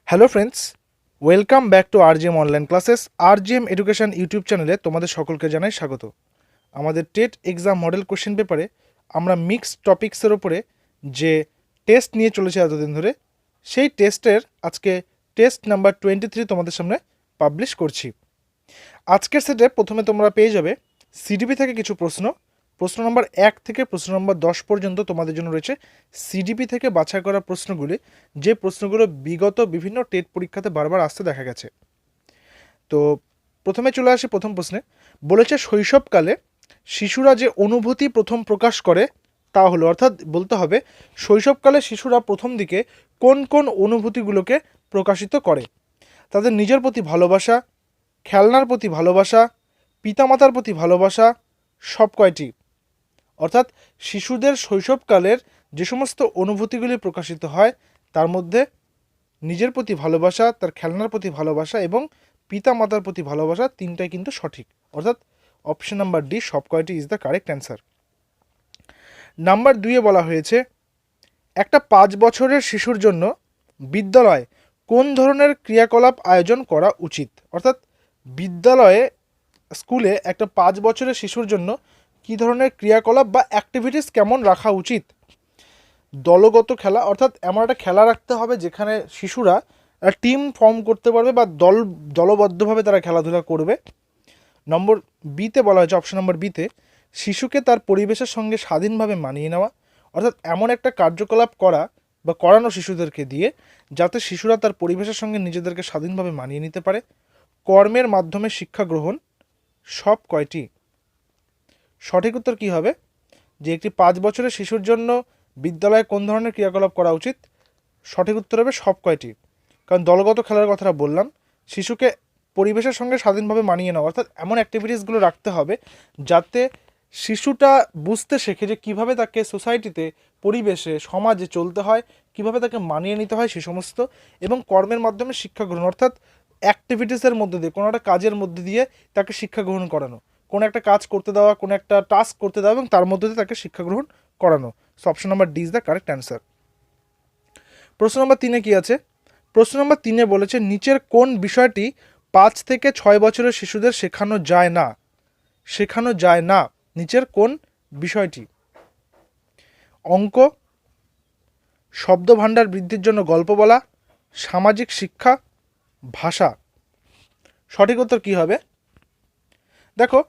Hello friends, welcome back to RGM online classes. RGM education YouTube চ্যানেলে তোমাদের সকলকে জানাই স্বাগত। আমাদের টেট এক্সাম মডেল কোশ্চেন পেপারে আমরা মিক্সড টপিক্সের ওপরে যে টেস্ট নিয়ে চলেছি এতদিন ধরে, সেই টেস্টের আজকে টেস্ট নাম্বার 23 তোমাদের সামনে পাবলিশ করছি। আজকের সেটে প্রথমে তোমরা পেয়ে যাবে সিডিপি থেকে কিছু প্রশ্ন নম্বর 1 থেকে প্রশ্ন নম্বর 10 পর্যন্ত তোমাদের জন্য রয়েছে সিডিপি থেকে বাছাই করা প্রশ্নগুলি, যে প্রশ্নগুলো বিগত বিভিন্ন টেট পরীক্ষাতে বারবার আসতে দেখা গেছে। তো প্রথমে চলে আসি প্রথম প্রশ্নে। বলেছে শৈশবকালে শিশুরা যে অনুভূতি প্রথম প্রকাশ করে তা হলো, অর্থাৎ বলতে হবে শৈশবকালে শিশুরা প্রথম দিকে কোন কোন অনুভূতিগুলোকে প্রকাশিত করে। তাদের নিজের প্রতি ভালোবাসা, খেলনার প্রতি ভালোবাসা, পিতামাতার প্রতি ভালোবাসা, সব কয়টি। অর্থাৎ শিশুদের শৈশবকালের যে সমস্ত অনুভূতিগুলি প্রকাশিত হয় তার মধ্যে নিজের প্রতি ভালোবাসা, তার খেলনার প্রতি ভালোবাসা এবং পিতামাতার প্রতি ভালোবাসা, তিনটাই কিন্তু সঠিক। অর্থাৎ অপশন নাম্বার ডি, সব কয়টি is the correct answer. Number 2-এ বলা হয়েছে একটা 5 বছরের শিশুর জন্য বিদ্যালয়ে কোন ধরনের ক্রিয়াকলাপ আয়োজন করা উচিত। অর্থাৎ বিদ্যালয়ে, স্কুলে একটা 5 বছরের শিশুর জন্য কী ধরনের ক্রিয়াকলাপ বা অ্যাক্টিভিটিস কেমন রাখা উচিত। দলগত খেলা, অর্থাৎ এমন একটা খেলা রাখতে হবে যেখানে শিশুরা টিম ফর্ম করতে পারবে বা দলবদ্ধভাবে তারা খেলাধুলা করবে। নম্বর বিতে বলা হয়েছে, অপশন নম্বর বিতে, শিশুকে তার পরিবেশের সঙ্গে স্বাধীনভাবে মানিয়ে নেওয়া। অর্থাৎ এমন একটা কার্যকলাপ করা বা করানো শিশুদেরকে দিয়ে যাতে শিশুরা তার পরিবেশের সঙ্গে নিজেদেরকে স্বাধীনভাবে মানিয়ে নিতে পারে। কর্মের মাধ্যমে শিক্ষা গ্রহণ, সব কয়টি। সঠিক উত্তর কী হবে, যে একটি 5 বছরের শিশুর জন্য বিদ্যালয়ে কোন ধরনের ক্রিয়াকলাপ করা উচিত। সঠিক উত্তর হবে সব কয়টি, কারণ দলগত খেলার কথাটা বললাম। শিশুকে পরিবেশের সঙ্গে স্বাধীনভাবে মানিয়ে নেওয়া, অর্থাৎ এমন অ্যাক্টিভিটিসগুলো রাখতে হবে যাতে শিশুটা বুঝতে শেখে যে কীভাবে তাকে সোসাইটিতে, পরিবেশে, সমাজে চলতে হয়, কীভাবে তাকে মানিয়ে নিতে হয় সে সমস্ত। এবং কর্মের মাধ্যমে শিক্ষা গ্রহণ, অর্থাৎ অ্যাক্টিভিটিসের মধ্যে দিয়ে, কোনো একটা কাজের মধ্যে দিয়ে তাকে শিক্ষা গ্রহণ করানো, কোনো একটা কাজ করতে দেওয়া, কোনো একটা টাস্ক করতে দেওয়া এবং তার মধ্যে দিয়ে তাকে শিক্ষা গ্রহণ করানো। So option number D is the correct answer. প্রশ্ন নম্বর 3-এ কী আছে? প্রশ্ন নম্বর 3-এ বলেছে নিচের কোন বিষয়টি 5 থেকে 6 বছরের শিশুদের শেখানো যায় না। শেখানো যায় না, নিচের কোন বিষয়টি? অঙ্ক, শব্দভাণ্ডার বৃদ্ধির জন্য গল্প বলা, সামাজিক শিক্ষা, ভাষা। সঠিক উত্তর কী হবে? দেখো,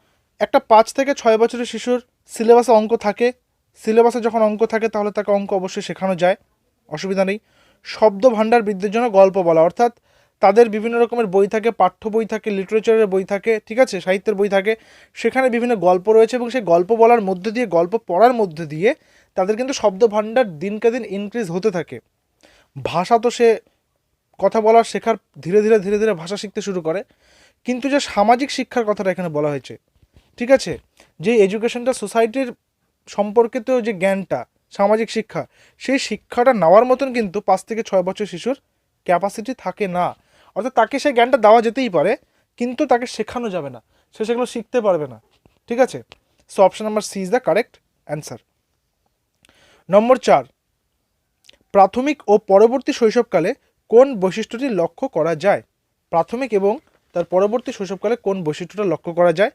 একটা 5 থেকে 6 বছরের শিশুর সিলেবাসে অঙ্ক থাকে। সিলেবাসে যখন অঙ্ক থাকে তাহলে তাকে অঙ্ক অবশ্যই শেখানো যায়, অসুবিধা নেই। শব্দভাণ্ডার বৃদ্ধির জন্য গল্প বলা, অর্থাৎ তাদের বিভিন্ন রকমের বই থাকে, পাঠ্য বই থাকে, লিটারেচারের বই থাকে, ঠিক আছে, সাহিত্যের বই থাকে, সেখানে বিভিন্ন গল্প রয়েছে এবং সেই গল্প বলার মধ্যে দিয়ে, গল্প পড়ার মধ্যে দিয়ে তাদের কিন্তু শব্দভাণ্ডার দিনকে দিন ইনক্রিজ হতে থাকে। ভাষা তো সে কথা বলার শেখার ধীরে ধীরে ধীরে ধীরে ভাষা শিখতে শুরু করে, কিন্তু যে সামাজিক শিক্ষার কথাটা এখানে বলা হয়েছে, ঠিক আছে, যে এডুকেশনটা সোসাইটির সম্পর্কিত যে জ্ঞানটা, সামাজিক শিক্ষা, সেই শিক্ষাটা নেওয়ার মতন কিন্তু 5 থেকে 6 বছর শিশুর ক্যাপাসিটি থাকে না। অর্থাৎ তাকে সেই জ্ঞানটা দেওয়া যেতেই পারে কিন্তু তাকে শেখানো যাবে না, সে সেগুলো শিখতে পারবে না, ঠিক আছে। So option number C is the correct answer. Number 4, প্রাথমিক ও পরবর্তী শৈশবকালে কোন বৈশিষ্ট্যটি লক্ষ্য করা যায়। প্রাথমিক এবং তার পরবর্তী শৈশবকালে কোন বৈশিষ্ট্যটা লক্ষ্য করা যায়?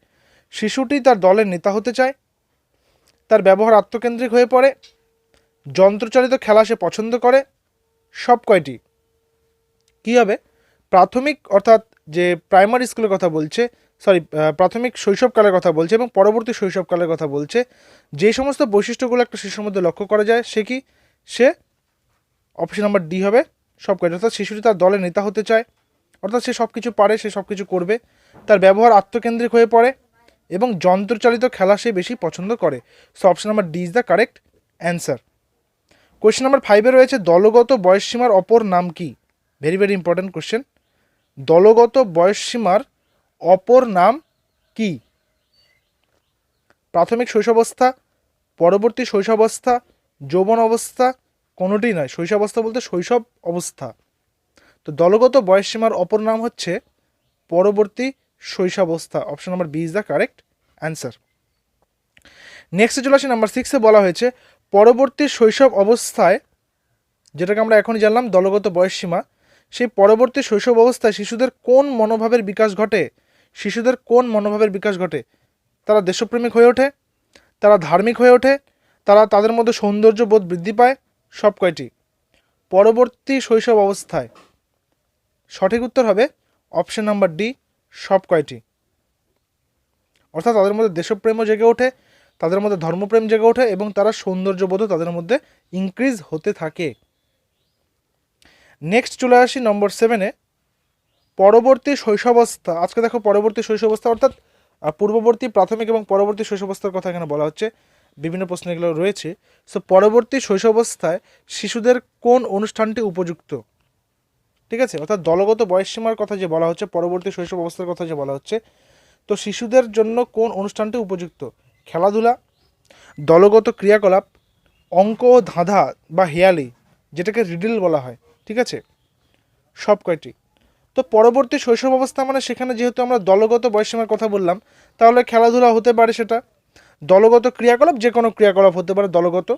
শিশুটি তার দলের নেতা হতে চায়, তার ব্যবহার আত্মকেন্দ্রিক হয়ে পড়ে, যন্ত্রচালিত খেলা সে পছন্দ করে, সব কয়টি। কী হবে? প্রাথমিক অর্থাৎ যে প্রাইমারি স্কুলের কথা বলছে, প্রাথমিক শৈশবকালের কথা বলছে এবং পরবর্তী শৈশবকালের কথা বলছে, যে সমস্ত বৈশিষ্ট্যগুলো একটা শিশুর মধ্যে লক্ষ্য করা যায় সে কি? সে অপশন নাম্বার ডি হবে সব কয়টি। অর্থাৎ শিশুটি তার দলের নেতা হতে চায়, অর্থাৎ সে সব কিছু পারে, সে সব কিছু করবে, তার ব্যবহার আত্মকেন্দ্রিক হয়ে পড়ে এবং যন্ত্রচালিত খেলা সে বেশি পছন্দ করে। So option number D is the correct answer. Question number 5-এ রয়েছে দলগত বয়সসীমার অপর নাম কি। Very very important question. দলগত বয়সসীমার অপর নাম কি? প্রাথমিক শৈশবাবস্থা, পরবর্তী শৈশবাবস্থা, যৌবন অবস্থা, কোনোটিই নয়। শৈশবাবস্থা বলতে শৈশব অবস্থা। তো দলগত বয়সসীমার অপর নাম হচ্ছে পরবর্তী শৈশবাবস্থা। Option number B is the correct answer. নেক্সটে চলে আসি নাম্বার 6-এ বলা হয়েছে পরবর্তী শৈশব অবস্থায়, যেটাকে আমরা এখনই জানলাম দলগত বয়সসীমা, সেই পরবর্তী শৈশব অবস্থায় শিশুদের কোন মনোভাবের বিকাশ ঘটে? শিশুদের কোন মনোভাবের বিকাশ ঘটে? তারা দেশপ্রেমিক হয়ে ওঠে, তারা ধার্মিক হয়ে ওঠে, তাদের মধ্যে সৌন্দর্য বোধ বৃদ্ধি পায়, সব কয়টি? পরবর্তী শৈশব অবস্থায় সঠিক উত্তর হবে অপশন নাম্বার ডি, সব কয়টি। অর্থাৎ তাদের মধ্যে দেশপ্রেমও জেগে ওঠে, তাদের মধ্যে ধর্মপ্রেম জেগে ওঠে এবং তারা সৌন্দর্যবোধও তাদের মধ্যে ইনক্রিজ হতে থাকে। নেক্সট চলে আসি নম্বর 7-এ, পরবর্তী শৈশবাবস্থা। আজকে দেখো পরবর্তী শৈশবাবস্থা অর্থাৎ পূর্ববর্তী, প্রাথমিক এবং পরবর্তী শৈশবাবস্থার কথা এখানে বলা হচ্ছে, বিভিন্ন প্রশ্ন এগুলো রয়েছে। সো পরবর্তী শৈশবাবস্থায় শিশুদের কোন অনুষ্ঠানটি উপযুক্ত? ঠিক আছে, অর্থাৎ দলগত বয়সসীমার কথা যে বলা হচ্ছে, পরবর্তী শৈশব অবস্থার কথা যে বলা হচ্ছে, তো শিশুদের জন্য কোন অনুষ্ঠানটি উপযুক্ত? খেলাধুলা, দলগত ক্রিয়াকলাপ, অঙ্ক ও ধাঁধা বা হেয়ালি, যেটাকে রিডল বলা হয়, ঠিক আছে, সব কয়টি? তো পরবর্তী শৈশব অবস্থা মানে সেখানে যেহেতু আমরা দলগত বয়সসীমার কথা বললাম, তাহলে খেলাধুলা হতে পারে, সেটা দলগত ক্রিয়াকলাপ, যে কোনো ক্রিয়াকলাপ হতে পারে দলগত,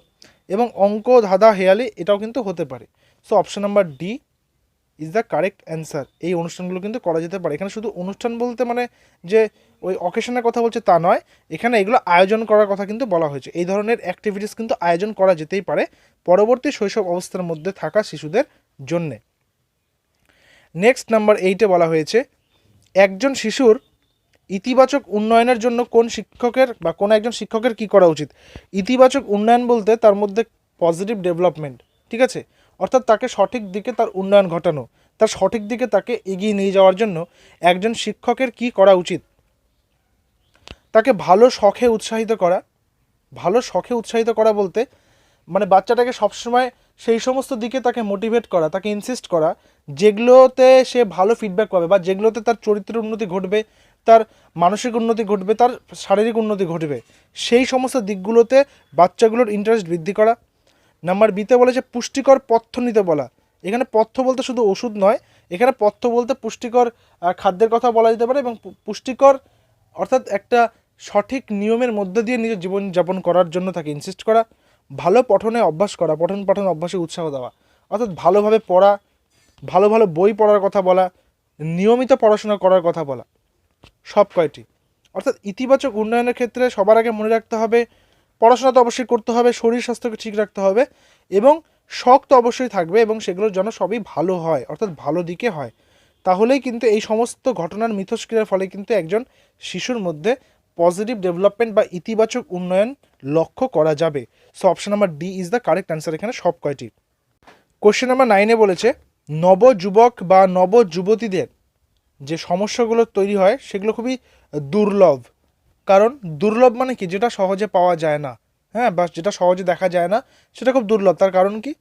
এবং অঙ্ক ধাঁধা হেয়ালি এটাও কিন্তু হতে পারে। So option number D is the correct answer. এই অনুষ্ঠানগুলো কিন্তু করা যেতে পারে। এখানে শুধু অনুষ্ঠান বলতে মানে যে ওই অকেশনের কথা বলছে তা নয়, এখানে এগুলো আয়োজন করার কথা কিন্তু বলা হয়েছে। এই ধরনের অ্যাক্টিভিটিস কিন্তু আয়োজন করা যেতেই পারে পরবর্তী শৈশব অবস্থার মধ্যে থাকা শিশুদের জন্যে। নেক্সট নাম্বার 8-এ বলা হয়েছে, একজন শিশুর ইতিবাচক উন্নয়নের জন্য কোন শিক্ষকের বা কোনো একজন শিক্ষকের কী করা উচিত? ইতিবাচক উন্নয়ন বলতে তার মধ্যে পজিটিভ ডেভেলপমেন্ট, ঠিক আছে, অর্থাৎ তাকে সঠিক দিকে তার উন্নয়ন ঘটানো, তার সঠিক দিকে তাকে এগিয়ে নিয়ে যাওয়ার জন্য একজন শিক্ষকের কি করা উচিত? তাকে ভালো শখে উৎসাহিত করা। ভালো শখে উৎসাহিত করা বলতে মানে বাচ্চাটাকে সবসময় সেই সমস্ত দিকে তাকে মোটিভেট করা, তাকে ইনসিস্ট করা যেগুলোতে সে ভালো ফিডব্যাক পাবে বা যেগুলোতে তার চরিত্রের উন্নতি ঘটবে, তার মানসিক উন্নতি ঘটবে, তার শারীরিক উন্নতি ঘটবে, সেই সমস্ত দিকগুলোতে বাচ্চাগুলোর ইন্টারেস্ট বৃদ্ধি করা। নাম্বার বিতে বলেছে পুষ্টিকর পথ্য নিতে বলা। এখানে পথ্য বলতে শুধু ওষুধ নয়, এখানে পথ্য বলতে পুষ্টিকর খাদ্যের কথা বলা যেতে পারে, এবং পুষ্টিকর অর্থাৎ একটা সঠিক নিয়মের মধ্যে দিয়ে নিজের জীবনযাপন করার জন্য তাকে ইনসিস্ট করা। ভালো পঠনে অভ্যাস করা, পঠন অভ্যাসে উৎসাহ দেওয়া, অর্থাৎ ভালোভাবে পড়া, ভালো ভালো বই পড়ার কথা বলা, নিয়মিত পড়াশোনা করার কথা বলা, সব কয়টি? অর্থাৎ ইতিবাচক উন্নয়নের ক্ষেত্রে সবার আগে মনে রাখতে হবে পড়াশোনা তো অবশ্যই করতে হবে, শরীর স্বাস্থ্যকে ঠিক রাখতে হবে, এবং শখ তো অবশ্যই থাকবে, এবং সেগুলোর জন্য সবই ভালো হয়, অর্থাৎ ভালো দিকে হয়। তাহলেই কিন্তু এই সমস্ত ঘটনার মিথস্ক্রিয়ার ফলে কিন্তু একজন শিশুর মধ্যে পজিটিভ ডেভেলপমেন্ট বা ইতিবাচক উন্নয়ন লক্ষ্য করা যাবে। So option number D is the correct answer এখানে সব কয়টি। কোশ্চেন নাম্বার 9-এ বলেছে, নবযুবক বা নবযুবতীদের যে সমস্যাগুলো তৈরি হয় সেগুলো খুবই দুর্লভ। কারণ দুর্লভ মানে কি? যেটা সহজে পাওয়া যায় না, হ্যাঁ, বা যেটা সহজে দেখা যায় না সেটা খুব দুর্লভ। তার কারণ কি?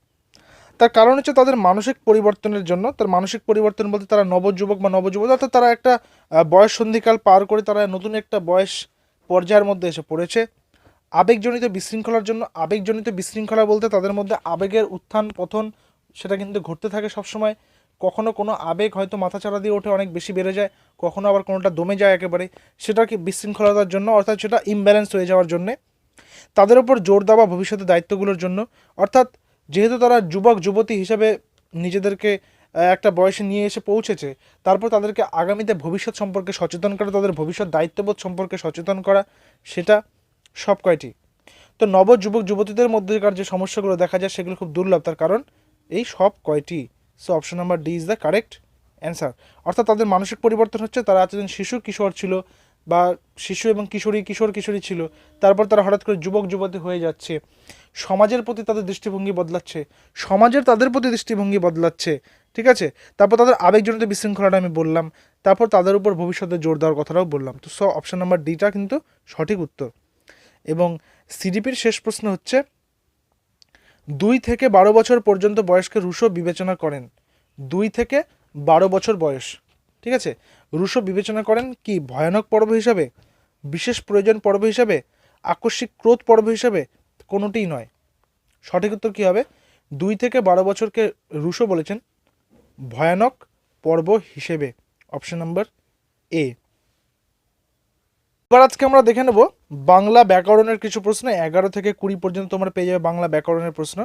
তার কারণ হচ্ছে তাদের মানসিক পরিবর্তনের জন্য। তার মানসিক পরিবর্তন বলতে তারা নবযুবক বা নবযুবতী, অর্থাৎ তারা একটা বয়স সন্ধিকাল পার করে তারা নতুন একটা বয়স পর্যায়ের মধ্যে এসে পড়েছে। আবেগজনিত বিশৃঙ্খলার জন্য, আবেগজনিত বিশৃঙ্খলা বলতে তাদের মধ্যে আবেগের উত্থান পতন সেটা কিন্তু ঘটতে থাকে সবসময়। কখনো কোনো আবেগ হয়তো মাথাচাড়া দিয়ে ওঠে, অনেক বেশি বেড়ে যায়, কখনো আবার কোনোটা দমে যায় একেবারে, সেটা কি বিশৃঙ্খলতার জন্য, অর্থাৎ সেটা ইমব্যালেন্স হয়ে যাওয়ার জন্যে। তাদের উপর জোর দেওয়া ভবিষ্যতের দায়িত্বগুলোর জন্য, অর্থাৎ যেহেতু তারা যুবক যুবতী হিসেবে নিজেদেরকে একটা বয়সে নিয়ে এসে পৌঁছেছে, তারপর তাদেরকে আগামীতে ভবিষ্যৎ সম্পর্কে সচেতন করা, তাদের ভবিষ্যৎ দায়িত্ববোধ সম্পর্কে সচেতন করা, সেটা সব কয়টি? তো নবযুবক যুবতীদের মধ্যেকার যে সমস্যাগুলো দেখা যায় সেগুলো খুব দুর্লভ, তার কারণ এই সব কয়টি। So option number D is the correct answer. অর্থাৎ তাদের মানসিক পরিবর্তন হচ্ছে, তারা এতদিন শিশু কিশোর ছিল বা শিশু এবং কিশোরী কিশোর কিশোরী ছিল, তারপর তারা হঠাৎ করে যুবক যুবতী হয়ে যাচ্ছে, সমাজের প্রতি তাদের দৃষ্টিভঙ্গি বদলাচ্ছে, সমাজের তাদের প্রতি দৃষ্টিভঙ্গি বদলাচ্ছে, ঠিক আছে, তারপর তাদের আবেগজনিত বিশৃঙ্খলাটা আমি বললাম, তারপর তাদের উপর ভবিষ্যতে জোর দেওয়ার কথাটাও বললাম। তো সো অপশন নাম্বার ডিটা কিন্তু সঠিক উত্তর। এবং সিডিপির শেষ প্রশ্ন হচ্ছে, 2 থেকে 12 বছর পর্যন্ত বয়সকে রুশো বিবেচনা করেন। 2 থেকে 12 বছর বয়স, ঠিক আছে, রুশো বিবেচনা করেন কি? ভয়ানক পর্ব হিসাবে, বিশেষ প্রয়োজন পর্ব হিসাবে, আকস্মিক ক্রোধ পর্ব হিসাবে, কোনোটিই নয়। সঠিক উত্তর কী হবে? 2 থেকে 12 বছরকে রুশো বলেছেন ভয়ানক পর্ব হিসেবে, অপশন নাম্বার এ। এবার আজকে আমরা দেখে নেব বাংলা ব্যাকরণের কিছু প্রশ্ন। 11 থেকে 20 পর্যন্ত তোমরা পেয়ে যাবে বাংলা ব্যাকরণের প্রশ্ন।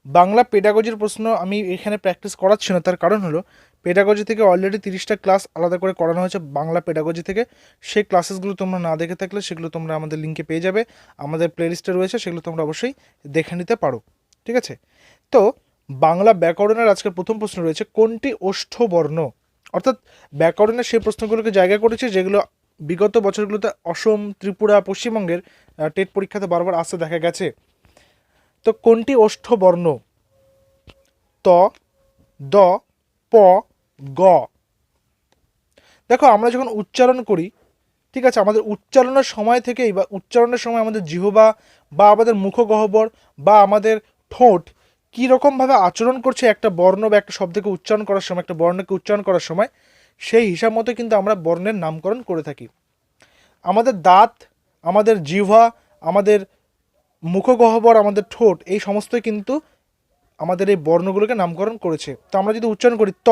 বাংলা পেডাগজির প্রশ্ন আমি এখানে প্র্যাকটিস করাচ্ছি না, তার কারণ হলো পেডাগজি থেকে অলরেডি 30টা ক্লাস আলাদা করে করানো হয়েছে বাংলা পেডাগজি থেকে। সেই ক্লাসেসগুলো তোমরা না দেখে থাকলে সেগুলো তোমরা আমাদের লিঙ্কে পেয়ে যাবে, আমাদের প্লেলিস্টে রয়েছে, সেগুলো তোমরা অবশ্যই দেখে নিতে পারো। ঠিক আছে, তো বাংলা ব্যাকরণের আজকের প্রথম প্রশ্ন রয়েছে, কোনটি ওষ্ঠবর্ণ? অর্থাৎ ব্যাকরণের সেই প্রশ্নগুলোকে জায়গা করেছে যেগুলো বিগত বছরগুলোতে অসম, ত্রিপুরা, পশ্চিমবঙ্গের টেট পরীক্ষাতে বারবার আসতে দেখা গেছে। তো কোনটি ওষ্ঠবর্ণ? ত, দ, প, গ। দেখো আমরা যখন উচ্চারণ করি, ঠিক আছে, আমাদের উচ্চারণের সময় থেকেই বা উচ্চারণের সময় আমাদের জিহ্বা বা আমাদের মুখগহ্বর বা আমাদের ঠোঁট কীরকমভাবে আচরণ করছে একটা বর্ণ বা একটা শব্দকে উচ্চারণ করার সময়, একটা বর্ণকে উচ্চারণ করার সময়, সেই হিসাব মতো কিন্তু আমরা বর্ণের নামকরণ করে থাকি। আমাদের দাঁত, আমাদের জিহ্বা, আমাদের মুখগহ্বর, আমাদের ঠোঁট, এই সমস্তই কিন্তু আমাদের এই বর্ণগুলোকে নামকরণ করেছে। তো আমরা যদি উচ্চারণ করি ত,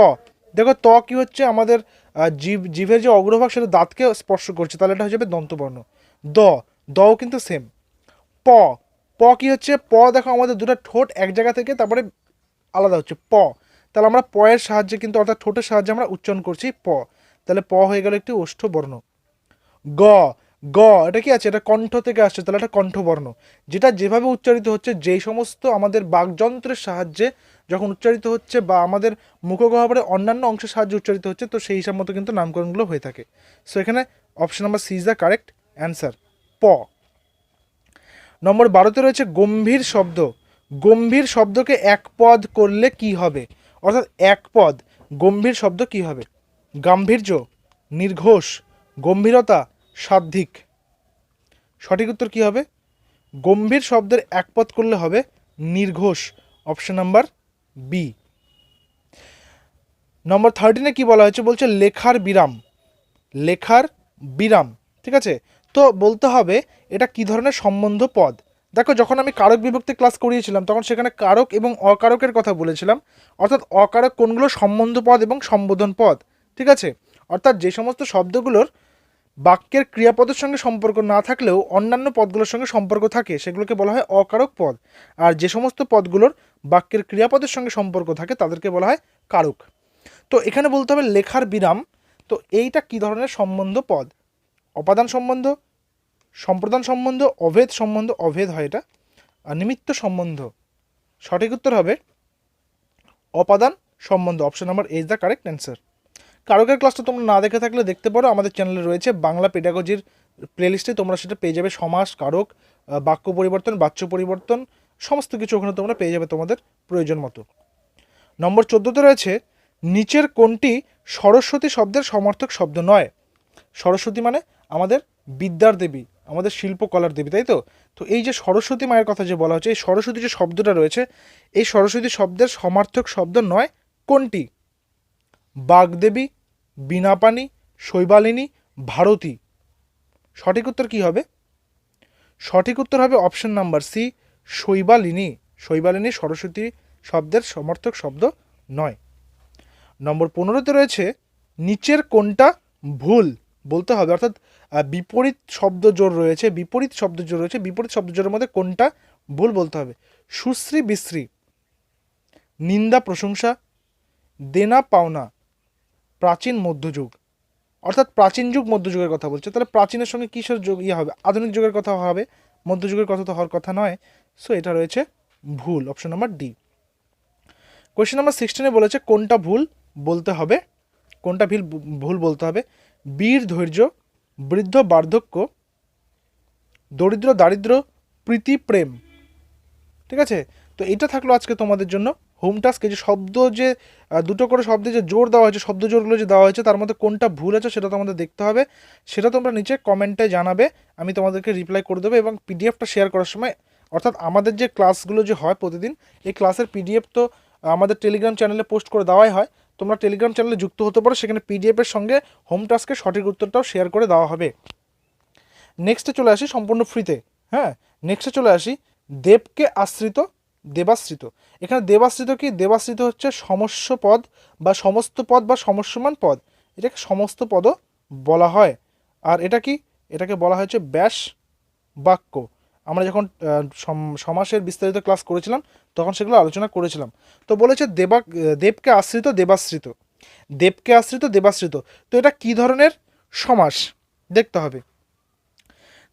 দেখো ত কি হচ্ছে, আমাদের জিভের যে অগ্রভাগ সেটা দাঁতকে স্পর্শ করছে, তাহলে এটা হয়ে যাবে দন্তবর্ণ। দ, দও কিন্তু সেম। প, প কি হচ্ছে, প দেখো আমাদের দুটো ঠোঁট এক জায়গা থেকে তারপরে আলাদা হচ্ছে প, তাহলে আমরা প এর সাহায্যে কিন্তু অর্থাৎ ঠোঁটের সাহায্যে আমরা উচ্চারণ করছি প, তাহলে প হয়ে গেল একটি ওষ্ঠবর্ণ। গ, গ এটা কি আছে, এটা কণ্ঠ থেকে আসছে, তাহলে এটা কণ্ঠবর্ণ, যেটা যেভাবে উচ্চারিত হচ্ছে, যেই সমস্ত আমাদের বাকযন্ত্রের সাহায্যে যখন উচ্চারিত হচ্ছে বা আমাদের মুখগহ্বরের অন্যান্য অংশের সাহায্যে উচ্চারিত হচ্ছে, তো সেই হিসাব মতো কিন্তু নামকরণগুলো হয়ে থাকে। সো এখানে option number C is the correct answer, প। নম্বর 12তে রয়েছে গম্ভীর শব্দ। গম্ভীর শব্দকে এক পদ করলে কি হবে? অর্থাৎ এক পদ গম্ভীর শব্দ কি হবে? গাম্ভীর্য, নির্ঘোষ, গম্ভীরতা, সাধ্বিক। সঠিক উত্তর কি হবে? গম্ভীর শব্দের এক পদ করলে হবে নির্ঘোষ, অপশন নাম্বার বি। নম্বর 13-এ কি বলা হয়েছে? বলছে লেখার বিরাম। লেখার বিরাম, ঠিক আছে, তো বলতে হবে এটা কি ধরনের সম্বন্ধ পদ। দেখো যখন আমি কারক বিভক্তি ক্লাস করিয়েছিলাম তখন সেখানে কারক এবং অকারকের কথা বলেছিলাম, অর্থাৎ অকারক কোনগুলো সম্বন্ধ পদ এবং সম্বোধন পদ, ঠিক আছে, অর্থাৎ যে সমস্ত শব্দগুলোর বাক্যের ক্রিয়াপদের সঙ্গে সম্পর্ক না থাকলেও অন্যান্য পদগুলোর সঙ্গে সম্পর্ক থাকে সেগুলোকে বলা হয় অকারক পদ, আর যে সমস্ত পদগুলোর বাক্যের ক্রিয়াপদের সঙ্গে সম্পর্ক থাকে তাদেরকে বলা হয় কারক। তো এখানে বলতে হবে লেখার বিরাম, তো এইটা কি ধরনের সম্বন্ধ পদ? অপাদান সম্বন্ধ, সম্প্রদান সম্বন্ধ, অভেদ সম্বন্ধ, অভেদ হয় এটা, আর নিমিত্ত সম্বন্ধ। সঠিক উত্তর হবে অপাদান সম্বন্ধ, option number A is the correct answer. কারকের ক্লাসটা তোমরা না দেখে থাকলে দেখতে পারো, আমাদের চ্যানেলে রয়েছে বাংলা পেডাগজির প্লেলিস্টে, তোমরা সেটা পেয়ে যাবে। সমাস, কারক, বাক্য পরিবর্তন, বাচ্য পরিবর্তন, সমস্ত কিছু ওখানে তোমরা পেয়ে যাবে তোমাদের প্রয়োজন মতো। নম্বর 14-তে রয়েছে নিচের কোনটি সরস্বতী শব্দের সমার্থক শব্দ নয়? সরস্বতী মানে আমাদের বিদ্যার দেবী, আমাদের শিল্পকলার দেবী, তাই তো? তো এই যে সরস্বতী মায়ের কথা যে বলা হচ্ছে, এই সরস্বতী যে শব্দটা রয়েছে, এই সরস্বতী শব্দের সমার্থক শব্দ নয় কোনটি? বাগদেবী, বীণাপাণি, শৈবালিনী, ভারতী। সঠিক উত্তর কি হবে? সঠিক উত্তর হবে অপশন নাম্বার সি, শৈবালিনী। শৈবালিনী সরস্বতী শব্দের সমর্থক শব্দ নয়। নম্বর 15-তে রয়েছে নিচের কোনটা ভুল বলতে হবে, অর্থাৎ বিপরীত শব্দ জোর রয়েছে, বিপরীত শব্দ জোর রয়েছে, বিপরীত শব্দ জোরের মধ্যে কোনটা ভুল বলতে হবে? সুশ্রী বিশ্রী, নিন্দা প্রশংসা, দেনা পাওনা, প্রাচীন মধ্যযুগ। অর্থাৎ প্রাচীন যুগ মধ্যযুগের কথা বলছে, তাহলে প্রাচীনের সঙ্গে কিসের যুগ হবে? আধুনিক যুগের কথা হবে, মধ্যযুগের কথা তো হওয়ার কথা নয়। সো এটা রয়েছে ভুল, option number D. Question number 16-এ বলেছে কোনটা ভুল বলতে হবে, কোনটা ভুল বলতে হবে? বীর ধৈর্য, বৃদ্ধ বার্ধক্য, দরিদ্র দারিদ্র, প্রীতি প্রেম। ঠিক আছে, তো এটা থাকলো আজকে তোমাদের জন্য হোম টাস্ক। যে শব্দ যে দুটো করে শব্দে যে জোর দেওয়া হয়েছে, শব্দ জোরগুলো যে দেওয়া হয়েছে, তার মধ্যে কোনটা ভুল আছে সেটা তোমাদের দেখতে হবে। সেটা তোমরা নিচে কমেন্টে জানাবে, আমি তোমাদেরকে রিপ্লাই করে দেবো। এবং পিডিএফটা শেয়ার করার সময়, অর্থাৎ আমাদের যে ক্লাসগুলো যে হয় প্রতিদিন, এই ক্লাসের পিডিএফ তো আমাদের টেলিগ্রাম চ্যানেলে পোস্ট করে দেওয়াই হয়। তোমরা টেলিগ্রাম চ্যানেলে যুক্ত হতে পারো, সেখানে পিডিএফের সঙ্গে হোম টাস্কের সঠিক উত্তরটাও শেয়ার করে দেওয়া হবে। নেক্সটে চলে আসি সম্পূর্ণ ফ্রিতে। হ্যাঁ, নেক্সটে চলে আসি দেবকে আশ্রিত, দেবাশ্রিত। এখানে দেবাশ্রিত কি? দেবাশ্রিত হচ্ছে সমস্য পদ বা সমস্ত পদ বা সমস্যমান পদ, এটাকে সমস্ত পদও বলা হয়। আর এটা কি? এটাকে বলা হয়েছে ব্যাস বাক্য। আমরা যখন সমাসের বিস্তারিত ক্লাস করেছিলাম তখন সেগুলো আলোচনা করেছিলাম। তো বলেছে দেবকে আশ্রিত দেবাশ্রিত, দেবকে আশ্রিত দেবাশ্রিত। তো এটা কি ধরনের সমাস দেখতে হবে।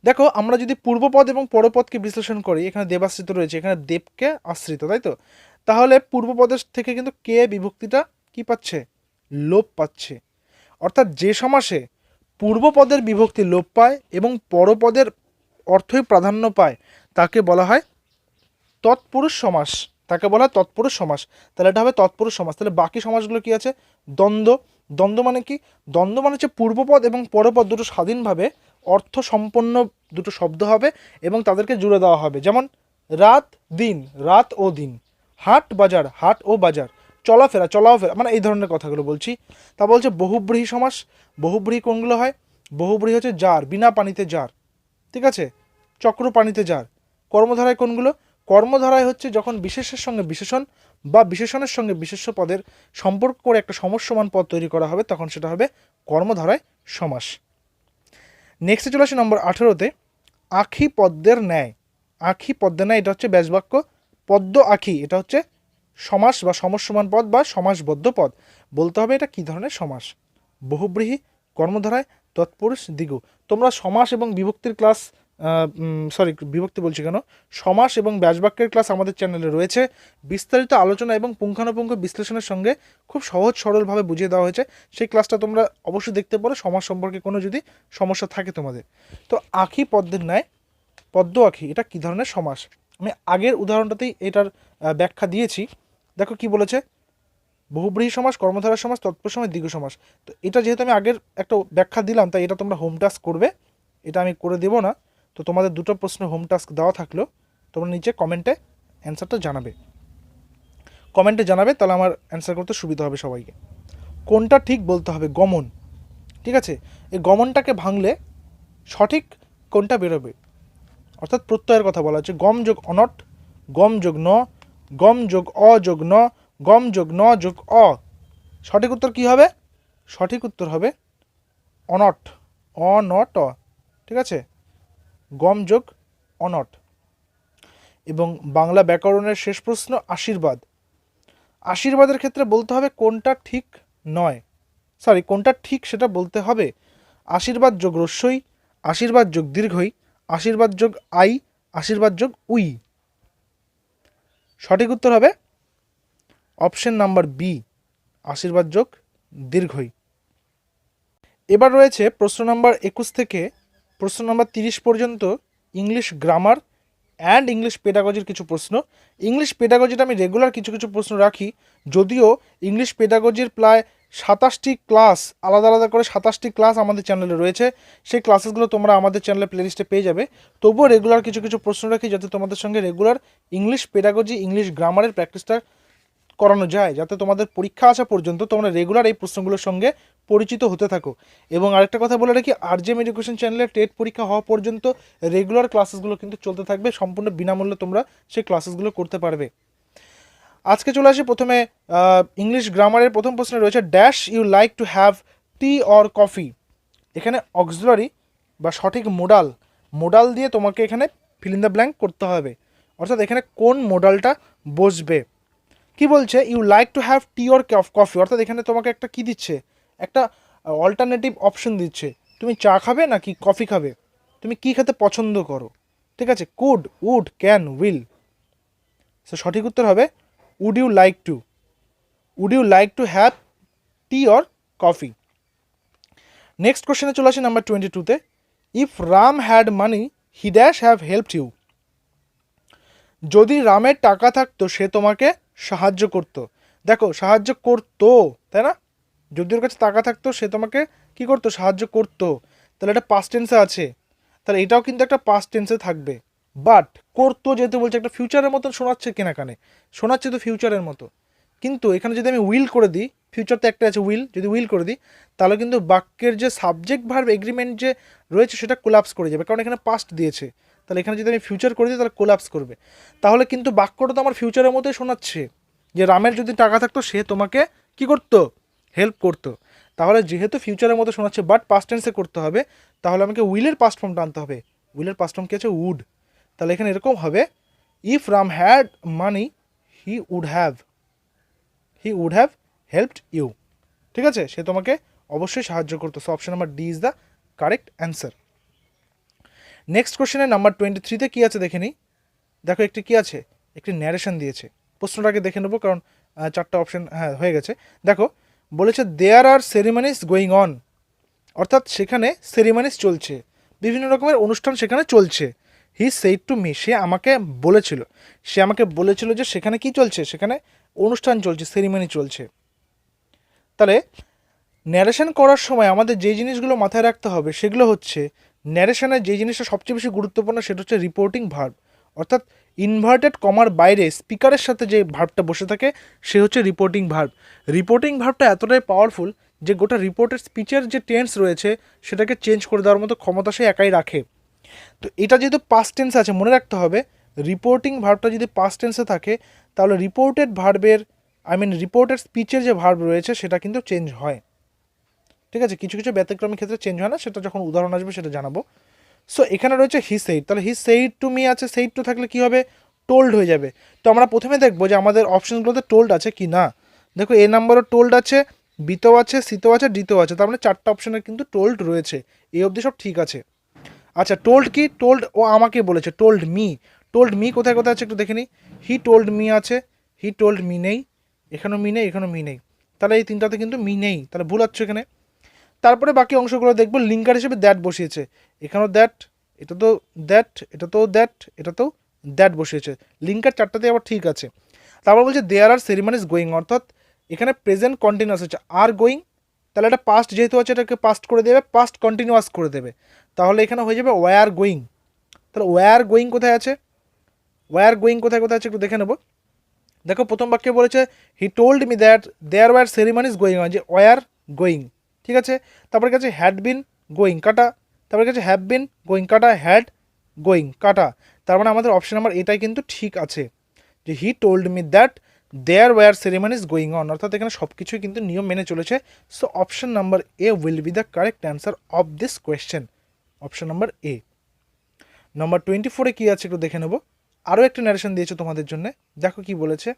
দেখো আমরা যদি পূর্বপদ এবং পরপদকে বিশ্লেষণ করি, এখানে দেবাশ্রিত রয়েছে, এখানে দেবকে আশ্রিত, তাই তো? তাহলে পূর্বপদের থেকে কিন্তু কে বিভক্তিটা কি পাচ্ছে? লোপ পাচ্ছে। অর্থাৎ যে সমাসে পূর্বপদের বিভক্তি লোপ পায় এবং পরপদের অর্থই প্রাধান্য পায় তাকে বলা হয় তৎপুরুষ সমাস, তাকে বলা হয় তৎপুরুষ সমাস। তাহলে এটা হবে তৎপুরুষ সমাস। তাহলে বাকি সমাসগুলো কি আছে? দ্বন্দ্ব। দ্বন্দ্ব মানে কি? দ্বন্দ্ব মানে হচ্ছে পূর্বপদ এবং পরপদ দুটো স্বাধীনভাবে অর্থ সম্পন্ন দুটো শব্দ হবে এবং তাদেরকে জুড়ে দেওয়া হবে। যেমন রাত দিন, রাত ও দিন, হাট বাজার, হাট ও বাজার, চলাফেরা, চলাফেরা, মানে এই ধরনের কথাগুলো বলছি। তা বলছে বহুব্রীহি সমাস। বহুব্রীহি কোনগুলো হয়? বহুব্রীহি হচ্ছে যার, বিনা পানিতে যার, ঠিক আছে? চক্র পানিতে যার। কর্মধারায় কোনগুলো? কর্মধারায় হচ্ছে যখন বিশেষের সঙ্গে বিশেষণ বা বিশেষণের সঙ্গে বিশেষ্য পদের সম্পর্ক করে একটা সমস্যমান পদ তৈরি করা হবে, তখন সেটা হবে কর্মধারায় সমাস। নেক্সটে চলে আসি নম্বর 18তে, আখি পদ্মের ন্যায়। আখি পদ্মের ন্যায়, এটা হচ্ছে ব্যাসবাক্য। পদ্ম আখি, এটা হচ্ছে সমাস বা সমস্যমান পদ বা সমাসবদ্ধ পদ। বলতে হবে এটা কী ধরনের সমাস। বহুব্রীহি, কর্মধারায়, তৎপুরুষ, দ্বিগু। তোমরা সমাস এবং বিভক্তির ক্লাস, বিভক্তি বলছি কেন, সমাস এবং ব্যাসবাক্যের ক্লাস আমাদের চ্যানেলে রয়েছে। বিস্তারিত আলোচনা এবং পুঙ্খানুপুঙ্খ বিশ্লেষণের সঙ্গে খুব সহজ সরলভাবে বুঝিয়ে দেওয়া হয়েছে। সেই ক্লাসটা তোমরা অবশ্যই দেখতে পারো, সমাস সম্পর্কে কোনো যদি সমস্যা থাকে তোমাদের। তো আখি পদ্মের ন্যায়, পদ্ম আখি, এটা কী ধরনের সমাস? আমি আগের উদাহরণটাতেই এটার ব্যাখ্যা দিয়েছি। দেখো কি বলেছে, বহুব্রীহি সমাস, কর্মধারা সমাস, তৎপুরুষ সমাস, দ্বিগু সমাস। তো এটা যেহেতু আমি আগের একটা ব্যাখ্যা দিলাম, তাই এটা তোমরা হোম টাস্ক করবে, এটা আমি করে দেবো না। তো তোমাদের দুটো প্রশ্ন হোম টাস্ক দেওয়া থাকলো, তোমরা নিচে কমেন্টে অ্যান্সারটা জানাবে, কমেন্টে জানাবে, তাহলে আমার অ্যান্সার করতে সুবিধা হবে সবাইকে। কোনটা ঠিক বলতে হবে, গমন, ঠিক আছে? এই গমনটাকে ভাঙলে সঠিক কোনটা বেরোবে, অর্থাৎ প্রত্যয়ের কথা বলা হচ্ছে। গম যোগ অনট, গম যোগ ন, গম যোগ অ যোগ ন, গম যোগ ন যোগ অ। সঠিক উত্তর কী হবে? সঠিক উত্তর হবে অনট, অনট, ঠিক আছে? গম যোগ অনট। এবং বাংলা ব্যাকরণের শেষ প্রশ্ন, আশীর্বাদ। আশীর্বাদের ক্ষেত্রে বলতে হবে কোনটা ঠিক নয়, কোনটা ঠিক সেটা বলতে হবে। আশীর্বাদ যোগ রস্যই, আশীর্বাদ যোগ দীর্ঘই, আশীর্বাদ যোগ আই, আশীর্বাদ যোগ উই। সঠিক উত্তর হবে অপশন নাম্বার বি, আশীর্বাদ যোগ দীর্ঘই। এবার রয়েছে প্রশ্ন নাম্বার 21 থেকে প্রশ্ন নাম্বার 30 পর্যন্ত ইংলিশ গ্রামার অ্যান্ড ইংলিশ পেডাগজির কিছু প্রশ্ন। ইংলিশ পেডাগজিটা আমি রেগুলার কিছু কিছু প্রশ্ন রাখি, যদিও ইংলিশ পেডাগজির প্রায় 27টি ক্লাস, আলাদা আলাদা করে 27টি ক্লাস আমাদের চ্যানেলে রয়েছে। সেই ক্লাসেসগুলো তোমরা আমাদের চ্যানেলে প্লেলিস্টে পেয়ে যাবে। তবুও রেগুলার কিছু কিছু প্রশ্ন রাখি, যাতে তোমাদের সঙ্গে রেগুলার ইংলিশ পেডাগজি, ইংলিশ গ্রামারের প্র্যাকটিসটা করানো যায়, যাতে তোমাদের পরীক্ষা আসা পর্যন্ত তোমরা রেগুলার এই প্রশ্নগুলোর সঙ্গে পরিচিত হতে থাকো। এবং আরেকটা কথা বলে রাখি, আরজেএম এডুকেশন চ্যানেলে টেট পরীক্ষা হওয়া পর্যন্ত রেগুলার ক্লাসেসগুলো কিন্তু চলতে থাকবে, সম্পূর্ণ বিনামূল্যে তোমরা সেই ক্লাসেসগুলো করতে পারবে। আজকে চলে আসি প্রথমে ইংলিশ গ্রামারের প্রথম প্রশ্নে রয়েছে, dash you like to have tea or coffee. এখানে অক্সিলারি বা সঠিক মোডাল দিয়ে তোমাকে এখানে ফিল ইন দ্য ব্ল্যাঙ্ক করতে হবে, অর্থাৎ এখানে কোন মোডালটা বসবে। কি বলছে, you like to have tea or coffee, অর্থাৎ এখানে তোমাকে একটা কি দিচ্ছে, একটা অল্টারনেটিভ অপশন দিচ্ছে। তুমি চা খাবে নাকি কফি খাবে, তুমি কি খেতে পছন্দ করো, ঠিক আছে? Could, would, can, will. So সঠিক উত্তর হবে would you like to, would you like to have tea or coffee. Next কোশ্চেনে চলে আসি নাম্বার 22তে, if Ram had money he dash have helped you. যদি রামের টাকা থাকতো সে তোমাকে সাহায্য করত। দেখো সাহায্য করতো, তাই না? যদি ওর কাছে টাকা থাকতো সে তোমাকে কি করতো, সাহায্য করতো। তাহলে এটা পাস্ট টেন্সে আছে, তাহলে এটাও কিন্তু একটা পাস্ট টেন্সে থাকবে। বাট করতো যেহেতু বলছে, একটা ফিউচারের মতো শোনাচ্ছে কিনা, কানে শোনাচ্ছে তো ফিউচারের মতো। কিন্তু এখানে যদি আমি উইল করে দিই, ফিউচার তো একটা আছে উইল, যদি উইল করে দিই তাহলে কিন্তু বাক্যের যে সাবজেক্ট ভার্ব এগ্রিমেন্ট যে রয়েছে সেটা কোলাপস করে যাবে, কারণ এখানে পাস্ট দিয়েছে। তাহলে এখানে যদি আমি ফিউচার করে দিই তাহলে কোলাপস করবে। তাহলে কিন্তু বাক্যটা তো আমার ফিউচারের মতোই শোনাচ্ছে, যে রামের যদি টাকা থাকতো সে তোমাকে কি করতো, হেল্প করতো। তাহলে যেহেতু ফিউচারের মতো শোনাচ্ছে বাট পাস্ট টেন্সে করতে হবে, তাহলে আমাকে উইলের পাস্ট ফর্মটা আনতে হবে। উইলের পাস্ট ফর্ম কী আছে, উড। তাহলে এখানে এরকম হবে, if Ram had money he would have helped you. ঠিক আছে, সে তোমাকে অবশ্যই সাহায্য করতো। So option number D is the correct answer. Next কোশ্চেনের নাম্বার 23-তে কী আছে দেখে নিই। দেখো একটি কী আছে, একটি ন্যারেশন দিয়েছে। প্রশ্নটাকে দেখে নেবো কারণ চারটা অপশন হয়ে গেছে। দেখো বলেছে দেয়ার আর সেরিমনিস গোয়িং অন, অর্থাৎ সেখানে সেরিমনিস চলছে, বিভিন্ন রকমের অনুষ্ঠান সেখানে চলছে। হি সেইড টু মি, সে আমাকে বলেছিল যে সেখানে কি চলছে, সেখানে অনুষ্ঠান চলছে, সেরিমনি চলছে। তাহলে ন্যারেশন করার সময় আমাদের যে জিনিসগুলো মাথায় রাখতে হবে সেগুলো হচ্ছে, ন্যারেশনের যে জিনিসটা সবচেয়ে বেশি গুরুত্বপূর্ণ সেটা হচ্ছে রিপোর্টিং ভার্ব, অর্থাৎ ইনভার্টেড কমার বাইরে স্পিকারের সাথে যে ভার্বটা বসে থাকে সে হচ্ছে রিপোর্টিং ভার্ব। রিপোর্টিং ভার্বটা এতটাই পাওয়ারফুল যে গোটা রিপোর্টের স্পিচের যে টেন্স রয়েছে সেটাকে চেঞ্জ করে দেওয়ার মতো ক্ষমতা সে একাই রাখে। তো এটা যেহেতু পাস্ট টেন্সে আছে, মনে রাখতে হবে রিপোর্টিং ভার্বটা যদি পাস্ট টেন্সে থাকে তাহলে রিপোর্টেড স্পিচের যে ভার্ব রয়েছে সেটা কিন্তু চেঞ্জ হয়। ঠিক আছে, কিছু কিছু ব্যতিক্রমী ক্ষেত্রে চেঞ্জ হয় না, সেটা যখন উদাহরণ আসবে সেটা জানাবো। সো এখানে রয়েছে হি সেইড, তাহলে হি সেইড টু মি আছে, সেইড টু থাকলে কী হবে, টোল্ড হয়ে যাবে। তো আমরা প্রথমে দেখবো যে আমাদের অপশনগুলোতে টোল্ড আছে কি না। দেখো এ নাম্বারও টোল্ড আছে, বিতেও আছে, সিতেও আছে, ডিতেও আছে, তার মানে চারটা অপশনের কিন্তু টোল্ড রয়েছে। এই অবধি সব ঠিক আছে। আচ্ছা টোল্ড কি, টোল্ড ও আমাকে বলেছে, টোল্ড মি কোথায় কোথায় আছে একটু দেখে নিই। হি টোল্ড মি আছে, হি টোল্ড মি নেই, এখানেও মি নেই, এখানেও মি নেই, তাহলে এই তিনটাতে কিন্তু মি নেই, তাহলে ভুল হচ্ছে এখানে। তারপরে বাকি অংশগুলো দেখবো, লিঙ্কার হিসেবে দ্যাট বসিয়েছে, এখানেও দ্যাট, এটা তো দ্যাট, এটা তো দ্যাট, এটা তো দ্যাট বসিয়েছে, লিঙ্কার চারটাতে আবার ঠিক আছে। তারপর বলছে দেয়ার আর সেরিমনিজ গোয়িং, অর্থাৎ এখানে প্রেজেন্ট কন্টিনিউয়াস হচ্ছে, আর গোয়িং, তাহলে এটা পাস্ট যেহেতু আছে এটাকে পাস্ট করে দেবে, পাস্ট কন্টিনিউয়াস করে দেবে, তাহলে এখানে হয়ে যাবে ওয়ার গোয়িং। তাহলে ওয়ার গোয়িং কোথায় আছে, ওয়ার গোয়িং কোথায় কোথায় আছে একটু দেখে নেবো। দেখো প্রথম বাক্যে বলেছে he told me that there were ceremonies going on, যে ওয়ার গোয়িং, ঠিক আছে। তারপরে কাছে হ্যাড বিন গোয়িং কাটা, তারপরে কাছে হ্যাভ বিন গোয়িং কাটা, হ্যাড গোয়িং কাটা, তার মানে আমাদের অপশন নাম্বার এটাই কিন্তু ঠিক আছে, যে he told me that there were ceremonies going on, অর্থাৎ এখানে সব কিছুই কিন্তু নিয়ম মেনে চলেছে। So option number A will be the correct answer of this question, option number A. Number 24-এ কী আছে একটু দেখে নেব। আরও একটা ন্যারেশন দিয়েছে তোমাদের জন্য, দেখো কি বলেছে।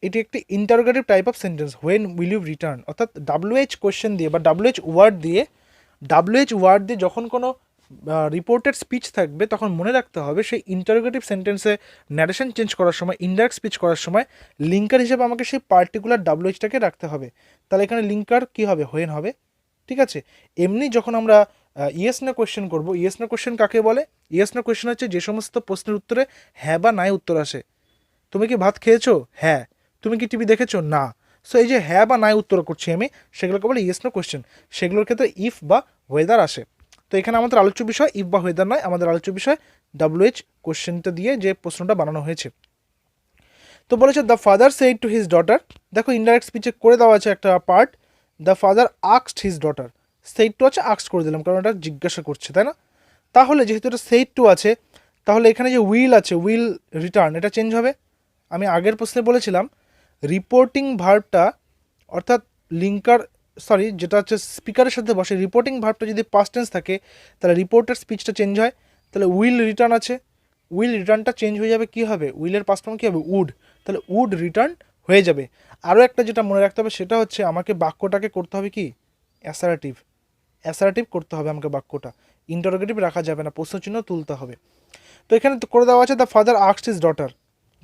এটি একটি interrogative type of sentence, when will you return, অর্থাৎ WH কোয়েশ্চেন দিয়ে বা WH ওয়ার্ড দিয়ে যখন কোনো রিপোর্টেড স্পিচ থাকবে তখন মনে রাখতে হবে সেই ইন্টারোগেটিভ সেন্টেন্সে ন্যারেশন চেঞ্জ করার সময়, ইনডাইরেক্ট স্পিচ করার সময় লিঙ্কার হিসেবে আমাকে সেই পার্টিকুলার WHটাকে রাখতে হবে। তাহলে এখানে লিঙ্কার কী হবে, হোয়েন হবে। ঠিক আছে, এমনি যখন আমরা ইয়েস না কোয়েশ্চেন করবো, ইয়েস না কোয়েশ্চেন কাকে বলে, ইয়েস না কোয়েশ্চেন হচ্ছে যে সমস্ত প্রশ্নের উত্তরে হ্যাঁ বা নাই উত্তর আসে। তুমি কি ভাত খেয়েছো, হ্যাঁ। তুমি কি টিভি দেখেছো, না। সো এই যে হ্যাঁ বা নাই উত্তর করছি আমি, সেগুলোকে বলে ইয়েস নো কোয়েশ্চেন, সেগুলোর ক্ষেত্রে ইফ বা ওয়েদার আসে। তো এখানে আমাদের আলোচ্য বিষয় ইফ বা ওয়েদার নয়, আমাদের আলোচ্য বিষয় WH কোয়েশ্চেনটা দিয়ে যে প্রশ্নটা বানানো হয়েছে। তো বলেছে the father said to his daughter, দেখো ইনডাইরেক্ট স্পিচে করে দেওয়া আছে একটা পার্ট, দ্য ফাদার আক্সড হিজ ডটার, সেইড টু আছে, আক্সড করে দিলাম কারণ এটা জিজ্ঞাসা করছে, তাই না। তাহলে যেহেতু এটা সেইড টু আছে, তাহলে এখানে যে উইল আছে, উইল রিটার্ন, এটা চেঞ্জ হবে। আমি আগের প্রশ্নে বলেছিলাম রিপোর্টিং ভার্বটা, অর্থাৎ লিঙ্কার যেটা হচ্ছে স্পিকারের সাথে বসে, রিপোর্টিং ভার্বটা যদি পাস্ট টেন্স থাকে তাহলে রিপোর্টের স্পিচটা চেঞ্জ হয়। তাহলে উইল রিটার্ন আছে, উইল রিটার্নটা চেঞ্জ হয়ে যাবে, কী হবে, উইলের পাস্ট ফর্ম কী হবে, উড, তাহলে উড রিটার্ন হয়ে যাবে। আরও একটা যেটা মনে রাখতে হবে সেটা হচ্ছে আমাকে বাক্যটাকে করতে হবে কি, অ্যাসারেটিভ করতে হবে আমাকে বাক্যটা, ইন্টারোগেটিভ রাখা যাবে না, প্রশ্নচিহ্ন তুলতে হবে। তো এখানে তো করে দেওয়া আছে দ্য ফাদার আক্সড হিজ ডটার,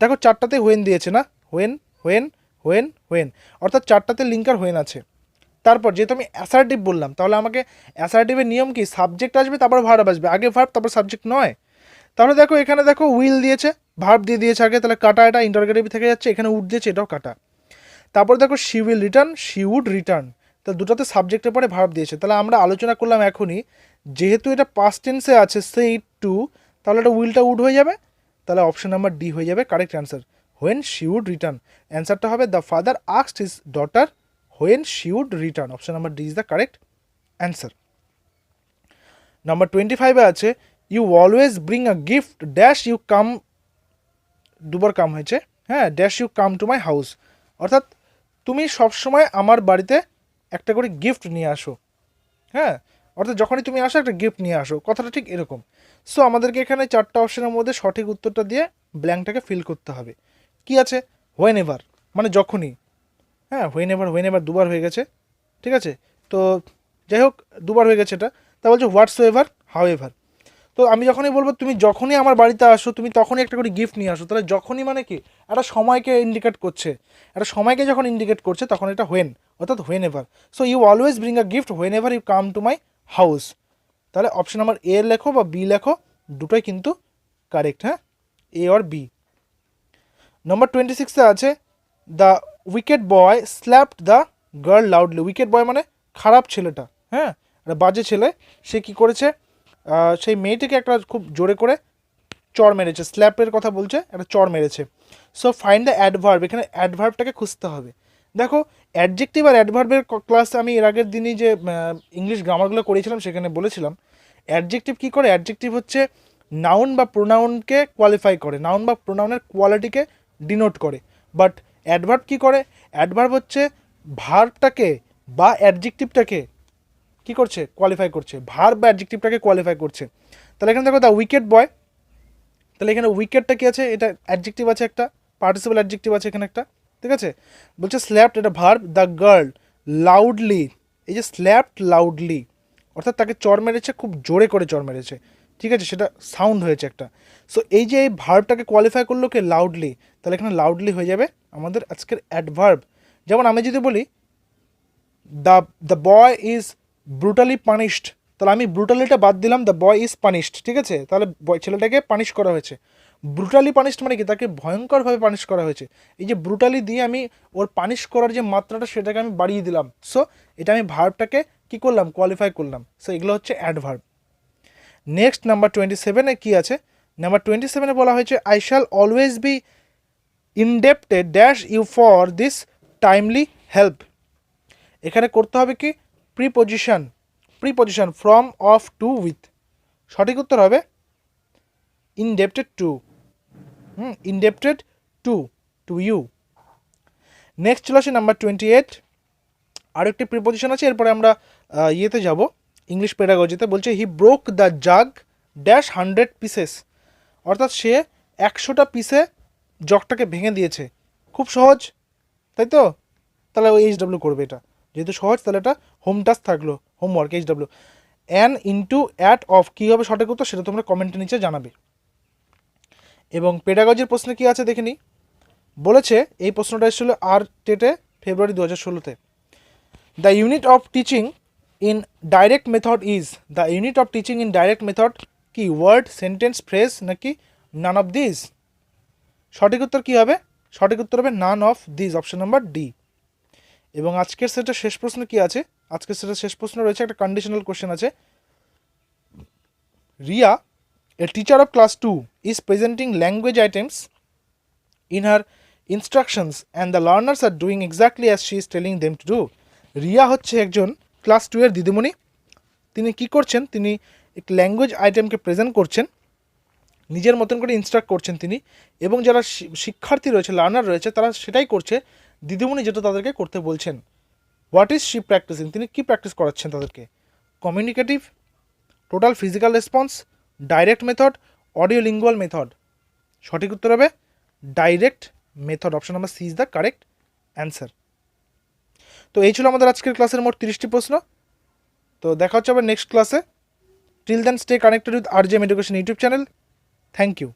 দেখো চারটাতে হোয়েন দিয়েছে না, হোয়েন হোয়েন হোয়েন হোয়েন, অর্থাৎ চারটাতে লিঙ্কার হোয়েন আছে। তারপর যেহেতু আমি অ্যাসার্টিভ বললাম, তাহলে আমাকে অ্যাসার্টিভের নিয়ম কি, সাবজেক্ট আসবে তারপর ভার্ব আসবে, আগে ভার্ব তারপর সাবজেক্ট নয়। তাহলে দেখো এখানে দেখো উইল দিয়েছে, ভার্ব দিয়ে দিয়েছে আগে, তাহলে কাটা, এটা ইন্টারোগেটিভ থেকে যাচ্ছে, এখানে উড দিয়েছে, এটাও কাটা। তারপর দেখো she will return, she would return, তাহলে দুটোতে সাবজেক্টের পরে ভার্ব দিয়েছে। তাহলে আমরা আলোচনা করলাম এখনই, যেহেতু এটা পাস্ট টেন্সে আছে সেই টু, তাহলে এটা উইলটা উড হয়ে যাবে, তাহলে অপশন নাম্বার ডি হয়ে যাবে correct answer, when she would return. অ্যান্সারটা হবে the father asked his daughter when she would return, option number D is the correct answer. Number 25-এ আছে you always bring a gift dash you come, দুবার come হয়েছে, হ্যাঁ, dash you come to my house, অর্থাৎ তুমি সবসময় আমার বাড়িতে একটা করে গিফট নিয়ে আসো, হ্যাঁ, অর্থাৎ যখনই তুমি আসো একটা গিফট নিয়ে আসো, কথাটা ঠিক এরকম। সো আমাদেরকে এখানে 4টা অপশনের মধ্যে সঠিক উত্তরটা দিয়ে ব্ল্যাঙ্কটাকে ফিল করতে হবে। কি আছে? হোয়েন এভার, মানে যখনই। হ্যাঁ, হোয়েন এভার দুবার হয়ে গেছে, ঠিক আছে। তো যাই হোক, দুবার হয়ে গেছে এটা। তা বলছে হোয়াটস এভার, হাউ এভার। তো আমি যখনই বলবো তুমি যখনই আমার বাড়িতে আসো তুমি তখনই একটা করে গিফট নিয়ে আসো, তাহলে যখনই মানে কি একটা সময়কে ইন্ডিকেট করছে, একটা সময়কে যখন ইন্ডিকেট করছে তখন এটা হোয়েন, অর্থাৎ whenever. So you always bring a gift whenever you come to my house. তাহলে অপশন নাম্বার এ লেখো বা বি লেখো, দুটোই কিন্তু কারেক্ট। হ্যাঁ, এ আর বি। নম্বর 26-এ আছে the wicked boy slapped the girl loudly. Wicked boy মানে খারাপ ছেলেটা, হ্যাঁ, একটা বাজে ছেলে। সে কি করেছে? সেই মেয়েটিকে একটা খুব জোরে করে চর মেরেছে, স্ল্যাপের কথা বলছে, একটা চর মেরেছে। সো ফাইন্ড দ্য অ্যাডভার্ব, এখানে অ্যাডভার্বটাকে খুঁজতে হবে। দেখো, অ্যাডজেক্টিভ আর অ্যাডভার্বের ক্লাস আমি এর আগের দিনই যে ইংলিশ গ্রামারগুলো করেছিলাম সেখানে বলেছিলাম অ্যাডজেক্টিভ কী করে। অ্যাডজেক্টিভ হচ্ছে নাউন বা প্রোনাউনকে কোয়ালিফাই করে, নাউন বা প্রোনাউনের কোয়ালিটিকে ডিনোট করে। বাট অ্যাডভার্ব কী করে? অ্যাডভার্ব হচ্ছে ভার্বটাকে বা অ্যাডজেক্টিভটাকে কী করছে? কোয়ালিফাই করছে, ভার্ব বা অ্যাডজেক্টিভটাকে কোয়ালিফাই করছে। তাহলে এখানে দেখো দ্য উইকেট বয়, তাহলে এখানে উইকেটটা কী আছে? এটা অ্যাডজেক্টিভ আছে, একটা পার্টিসিপল অ্যাডজেক্টিভ আছে এখানে একটা, ঠিক আছে। বলছে স্ল্যাপড, এটা ভার্ব। দ্য গার্ল লাউডলি, এই যে স্ল্যাপড লাউডলি অর্থাৎ তাকে চর মেরেছে, খুব জোরে করে চর মেরেছে, ঠিক আছে, সেটা সাউন্ড হয়েছে একটা। সো এই যে এই ভার্বটাকে কোয়ালিফাই করলো কে? লাউডলি। তাহলে এখানে লাউডলি হয়ে যাবে আমাদের আজকের অ্যাডভার্ব। যেমন আমি যদি বলি the the boy is brutally punished, তাহলে আমি ব্রুটালিটা বাদ দিলাম, দ্য বয় ইজ পানিশড, ঠিক আছে। তাহলে ছেলেটাকে পানিশ করা হয়েছে। ব্রুটালি পানিশড মানে কি? তাকে ভয়ঙ্করভাবে পানিশ করা হয়েছে। এই যে ব্রুটালি দিয়ে আমি ওর পানিশ করার যে মাত্রাটা সেটাকে আমি বাড়িয়ে দিলাম। সো এটা আমি ভার্বটাকে কী করলাম? কোয়ালিফাই করলাম। সো এগুলো হচ্ছে অ্যাডভার্ব। নেক্সট নাম্বার 27-এ কী আছে? নাম্বার 27-এ বলা হয়েছে I shall always be indebted dash you for this timely help. এখানে করতে হবে কি? Preposition from, of, to, with. সঠিক উত্তর হবে indebted to. Indebted to you. Next চলে আসে নাম্বার 28। আরও একটি প্রিপজিশন আছে, এরপরে আমরা ইয়েতে যাব, ইংলিশ পেডাগজিতে। বলছে হি broke the jug dash 100 pieces, অর্থাৎ সে 100টা পিসে জগটাকে ভেঙে দিয়েছে। খুব সহজ, তাই তো? তাহলে ওই এইচডাব্লিউ করবে এটা, যেহেতু সহজ তাহলে এটা হোম টাস্ক থাকলো, homework HW. An into at of কী হবে সঠিক উত্তর সেটা তোমরা কমেন্টের নিচে জানাবে। এবং পেডাগজির প্রশ্নে কী আছে দেখে নিই। বলেছে, এই প্রশ্নটা এসেছিলো আর টেটে ফেব্রুয়ারি 2016-তে। The unit of teaching in direct method is, the unit of teaching in direct method কি? ওয়ার্ড, সেন্টেন্স, ফ্রেজ নাকি নান অফ দিস? সঠিক উত্তর কী হবে? সঠিক উত্তর হবে none of this, option number D. এবং আজকের সেটের শেষ প্রশ্ন কি আছে? আজকের সেটের শেষ প্রশ্ন রয়েছে একটা কন্ডিশনাল কোশ্চেন আছে। Riya, a teacher of class 2, is presenting language items in her instructions and the learners are doing exactly as she is telling them to do. Riya হচ্ছে একজন ক্লাস 2 এর দিদিমণি। তিনি কি করছেন? তিনি এক ল্যাঙ্গুয়েজ আইটেমকে প্রেজেন্ট করছেন, নিজের মতন করে ইনস্ট্রাক্ট করছেন তিনি, এবং যারা শিক্ষার্থী রয়েছে, লার্নার রয়েছে, তারা সেটাই করছে দিদিমণি যেটা তাদেরকে করতে বলছেন। What is she practising? তিনি কি প্র্যাকটিস করাচ্ছেন তাদেরকে? Communicative, total physical response, direct method, audio lingual method? সঠিক উত্তর হবে direct method, option number C is the correct answer. তো এই ছিল আমাদের আজকের ক্লাসের মোট 30টি প্রশ্ন। তো দেখা হচ্ছে আবার নেক্সট ক্লাসে। Till then stay connected with RJM education YouTube channel. Thank you.